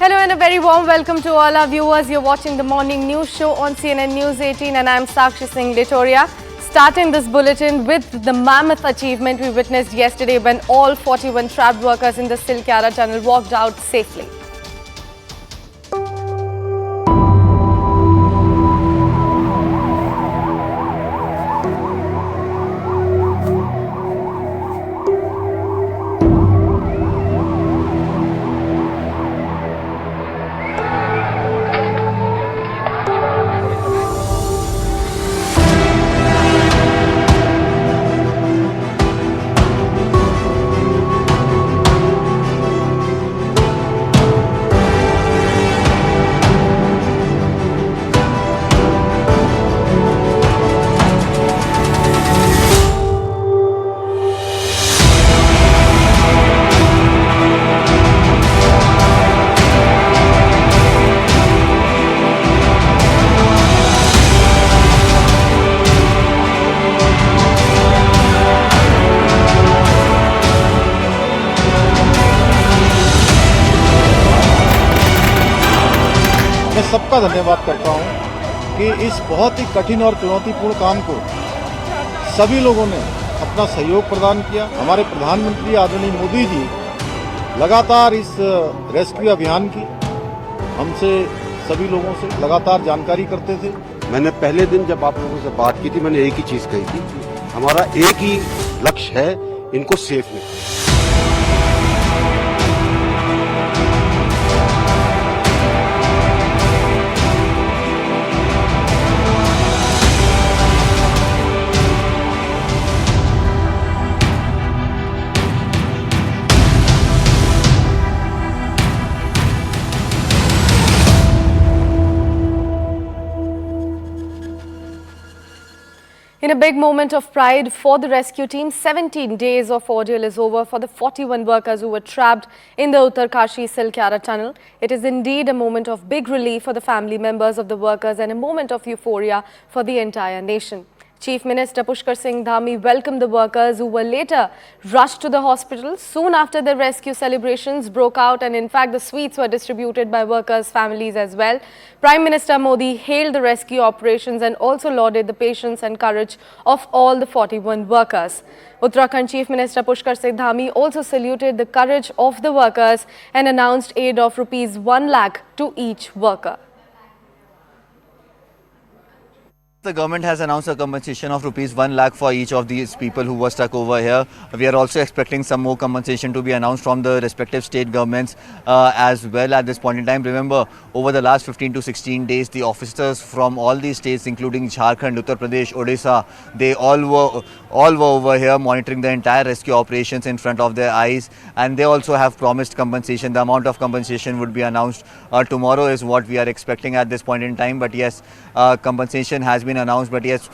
Hello and a very warm welcome to all our viewers. You're watching the morning news show on CNN News 18 and I'm Sakshi Singh Litoria. Starting this bulletin with the mammoth achievement we witnessed yesterday when all 41 trapped workers in the Silkyara tunnel walked out safely. मैं सबका धन्यवाद करता हूं कि इस बहुत ही कठिन और चुनौतीपूर्ण काम को सभी लोगों ने अपना सहयोग प्रदान किया। हमारे प्रधानमंत्री आदरणीय मोदी जी लगातार इस रेस्क्यू अभियान की हमसे सभी लोगों से लगातार जानकारी करते थे। मैंने पहले दिन जब आप लोगों से बात की थी, मैंने एक ही चीज कही थी, हमारा एक ही लक्ष्य है, इनको सेफ रखें। In a big moment of pride for the rescue team, 17 days of ordeal is over for the 41 workers who were trapped in the Uttarkashi Silkyara tunnel. It is indeed a moment of big relief for the family members of the workers and a moment of euphoria for the entire nation. Chief Minister Pushkar Singh Dhami welcomed the workers who were later rushed to the hospital. Soon after the rescue celebrations broke out and in fact the sweets were distributed by workers' families as well. Prime Minister Modi hailed the rescue operations and also lauded the patience and courage of all the 41 workers. Uttarakhand Chief Minister Pushkar Singh Dhami also saluted the courage of the workers and announced aid of ₹1 lakh to each worker. The government has announced a compensation of ₹1 lakh for each of these people who were stuck over here. We are also expecting some more compensation to be announced from the respective state governments as well at this point in time. Remember, over the last 15 to 16 days, the officers from all these states, including Jharkhand, Uttar Pradesh, Odisha, they all were over here monitoring the entire rescue operations in front of their eyes, and they also have promised compensation. The amount of compensation would be announced tomorrow is what we are expecting at this point in time. But yes, compensation has been announced, but yes,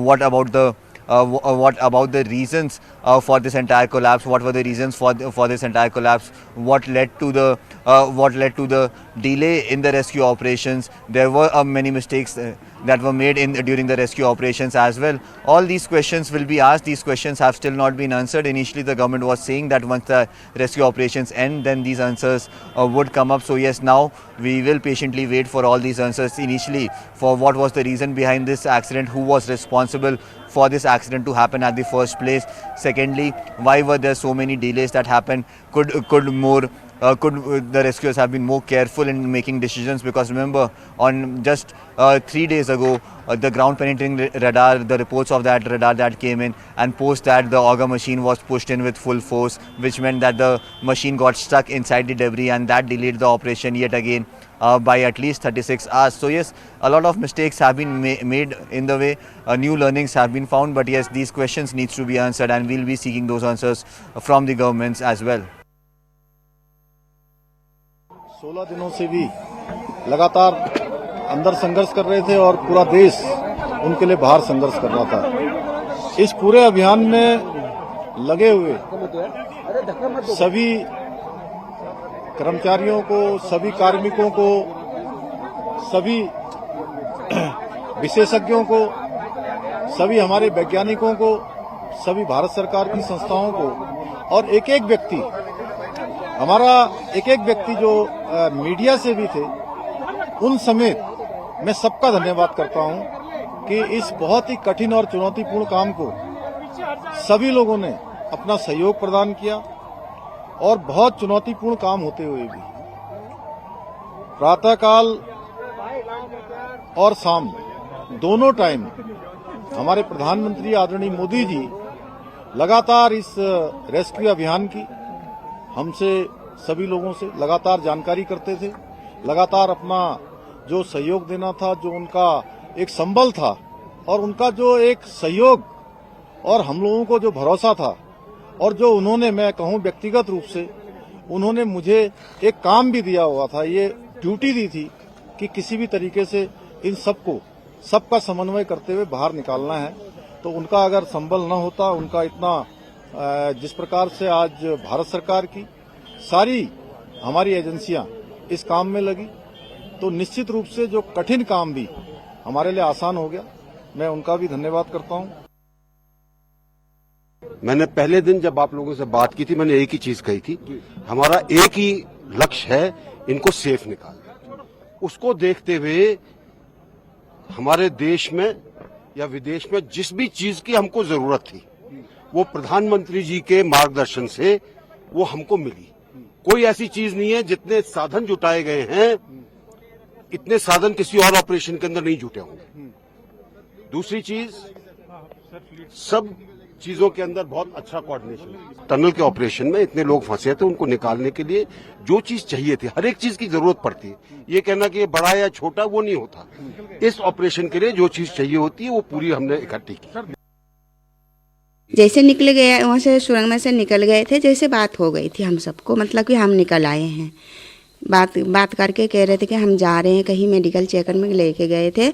what about the reasons for this entire collapse? What were the reasons for this entire collapse? What led to the delay in the rescue operations? There were many mistakes that were made during the rescue operations as well. All these questions will be asked. These questions have still not been answered. Initially, the government was saying that once the rescue operations end, then these answers would come up. So yes, now we will patiently wait for all these answers. Initially, for what was the reason behind this accident, who was responsible for this accident to happen at the first place. Secondly, why were there so many delays that happened? Could the rescuers have been more careful in making decisions? Because remember, on just 3 days ago, the ground penetrating radar, the reports of that radar that came in, and post that the auger machine was pushed in with full force, which meant that the machine got stuck inside the debris, and that delayed the operation yet again by at least 36 hours. So yes, a lot of mistakes have been made in the way. New learnings have been found, but yes, these questions needs to be answered, and we'll be seeking those answers from the governments as well. 16 दिनों से भी लगातार अंदर संघर्ष कर रहे थे और पूरा देश उनके लिए बाहर संघर्ष कर रहा था। इस पूरे अभियान में लगे हुए सभी कर्मचारियों को, सभी कार्मिकों को, सभी विशेषज्ञों को, सभी हमारे वैज्ञानिकों को, सभी भारत सरकार की संस्थाओं को और एक एक व्यक्ति हमारा एक एक व्यक्ति जो मीडिया से भी थे उन समेत मैं सबका धन्यवाद करता हूं कि इस बहुत ही कठिन और चुनौतीपूर्ण काम को सभी लोगों ने अपना सहयोग प्रदान किया और बहुत चुनौतीपूर्ण काम होते हुए भी प्रातःकाल और शाम दोनों टाइम हमारे प्रधानमंत्री आदरणीय मोदी जी लगातार इस रेस्क्यू अभियान की हमसे सभी लोगों से लगातार जानकारी करते थे, लगातार अपना जो सहयोग देना था, जो उनका एक संबल था और उनका जो एक सहयोग और हम लोगों को जो भरोसा था और जो उन्होंने, मैं कहूं व्यक्तिगत रूप से उन्होंने मुझे एक काम भी दिया हुआ था, ये ड्यूटी दी थी कि किसी भी तरीके से इन सबका समन्वय करते हुए बाहर निकालना है। तो उनका अगर संबल न होता, उनका इतना जिस प्रकार से आज भारत सरकार की सारी हमारी एजेंसियां इस काम में लगी, तो निश्चित रूप से जो कठिन काम भी हमारे लिए आसान हो गया। मैं उनका भी धन्यवाद करता हूं। मैंने पहले दिन जब आप लोगों से बात की थी, मैंने एक ही चीज कही थी, हमारा एक ही लक्ष्य है, इनको सेफ निकालना। उसको देखते हुए हमारे देश में या विदेश में जिस भी चीज की हमको जरूरत थी वो प्रधानमंत्री जी के मार्गदर्शन से वो हमको मिली। कोई ऐसी चीज नहीं है, जितने साधन जुटाए गए हैं इतने साधन किसी और ऑपरेशन के अंदर नहीं जुटे होंगे। दूसरी चीज, सब चीजों के अंदर बहुत अच्छा कोऑर्डिनेशन है। टनल के ऑपरेशन में इतने लोग फंसे थे, उनको निकालने के लिए जो चीज चाहिए थी, हर एक चीज की जरूरत पड़ती है। ये कहना कि ये बड़ा या छोटा वो नहीं होता। इस ऑपरेशन के लिए जो चीज चाहिए होती है वो पूरी हमने इकट्ठी की। जैसे निकल गए वहाँ से, सुरंग में से निकल गए थे, जैसे बात हो गई थी हम सबको, मतलब कि हम निकल आए हैं। बात करके कह रहे थे कि हम जा रहे हैं कहीं, मेडिकल चेकअप में लेके गए थे।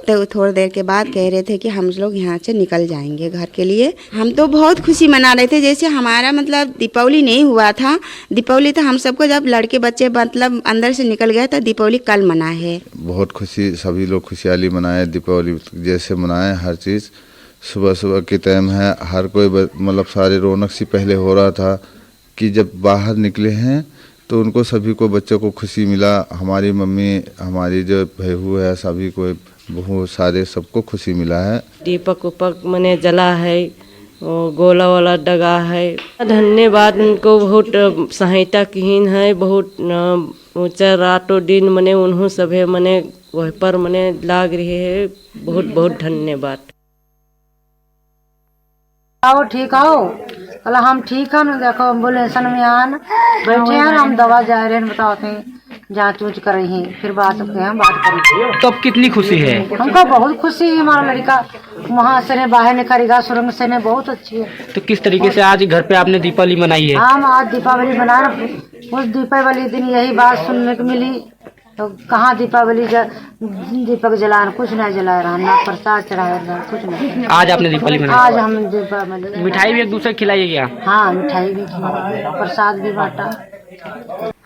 तो थोड़ी देर के बाद कह रहे थे कि हम लोग यहाँ से निकल जाएंगे घर के लिए। हम तो बहुत खुशी मना रहे थे, जैसे हमारा मतलब दीपावली नहीं हुआ था। दीपावली तो हम सबको जब लड़के बच्चे मतलब अंदर से निकल गए तो दीपावली कल मना है। बहुत खुशी, सभी लोग खुशहाली मनाए, दीपावली जैसे मनाए। हर चीज़ सुबह सुबह के टाइम है, हर कोई मतलब सारे रौनक सी पहले हो रहा था कि जब बाहर निकले हैं तो उनको सभी को, बच्चों को खुशी मिला। हमारी मम्मी, हमारी जो बहू है, सभी को, बहू, सारे सबको खुशी मिला है। दीपक उपक मने जला है, गोला वाला डगा है। धन्यवाद उनको, बहुत सहायता कीन है, बहुत ऊंचा रातों दिन मने उन्हों सभे मने वह पर मने लाग रही है। बहुत बहुत धन्यवाद। आओ ठीक आओ, कला हम ठीक है ना, देखो एम्बुलेंस में आन बैठे हैं, हम दवा जा रहे हैं, बताते हैं जांच ऊँच कर रही हैं, फिर बात सकते हैं, बात करेंगे। तो अब कितनी खुशी है? हमको बहुत खुशी है, हमारा लड़का वहाँ से ने बाहर निकलेगा, सुरंग से ने, बहुत अच्छी है। तो किस तरीके से आज घर पे आपने दीपावली मनाई है? हम आज दीपावली मना, उस दीपावली दिन यही बात सुनने को मिली, तो कहाँ दीपावली दीपक जलाना, कुछ नहीं जला रहा, ना प्रसाद चढ़ाया, ना कुछ नहीं। आज आपने दीपावली मनाई? आज हम दीपावली, मिठाई भी एक दूसरे को खिलाई क्या? हाँ, मिठाई भी खिलाई, प्रसाद भी बांटा।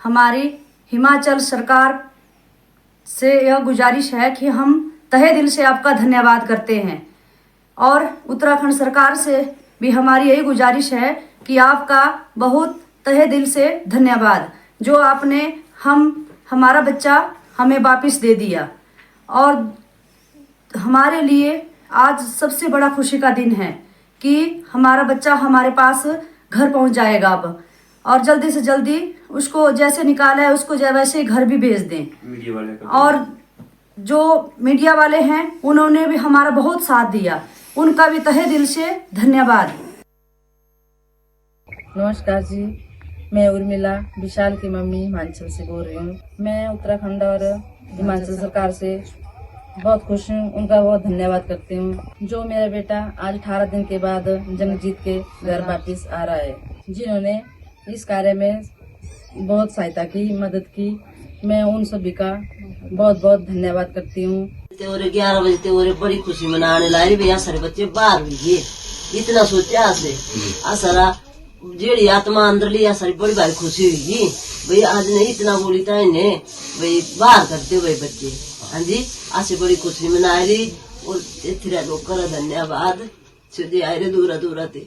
हमारी हिमाचल सरकार से यह गुजारिश है कि हम तहे दिल से आपका धन्यवाद करते हैं, और उत्तराखंड सरकार से भी हमारी यही गुजारिश है कि आपका बहुत तहे दिल से धन्यवाद, जो आपने हमारा बच्चा हमें वापस दे दिया। और हमारे लिए आज सबसे बड़ा खुशी का दिन है कि हमारा बच्चा हमारे पास घर पहुंच जाएगा अब, और जल्दी से जल्दी उसको जैसे निकाला है उसको वैसे ही घर भी भेज दें। और जो मीडिया वाले हैं उन्होंने भी हमारा बहुत साथ दिया, उनका भी तहे दिल से धन्यवाद। नमस्कार जी, मैं उर्मिला विशाल की मम्मी हिमाचल से बोल रही हूँ। मैं उत्तराखंड और हिमाचल सरकार से बहुत खुश हूँ, उनका बहुत धन्यवाद करती हूँ। जो मेरा बेटा आज 18 दिन के बाद जंग जीत के घर वापिस आ रहा है, जिन्होंने इस कार्य में बहुत सहायता की, मदद की, मैं उन सभी का बहुत बहुत धन्यवाद करती हूँ। 11 बजे बड़ी खुशी मनाने ला रही भैया, सारे बच्चे बाहर हुए, इतना सोचा सारा जेड़ी आत्मा अंदर लिया, सारी बड़ी भारी खुशी हुई भाई, आज ने इतना बोली था इन्हें भाई बाहर करते हुए बच्चे। हाँ जी, आज से बड़ी खुशी मना रही, और इतने लोग का धन्यवाद, सीधे आए दूरा दूरा थे।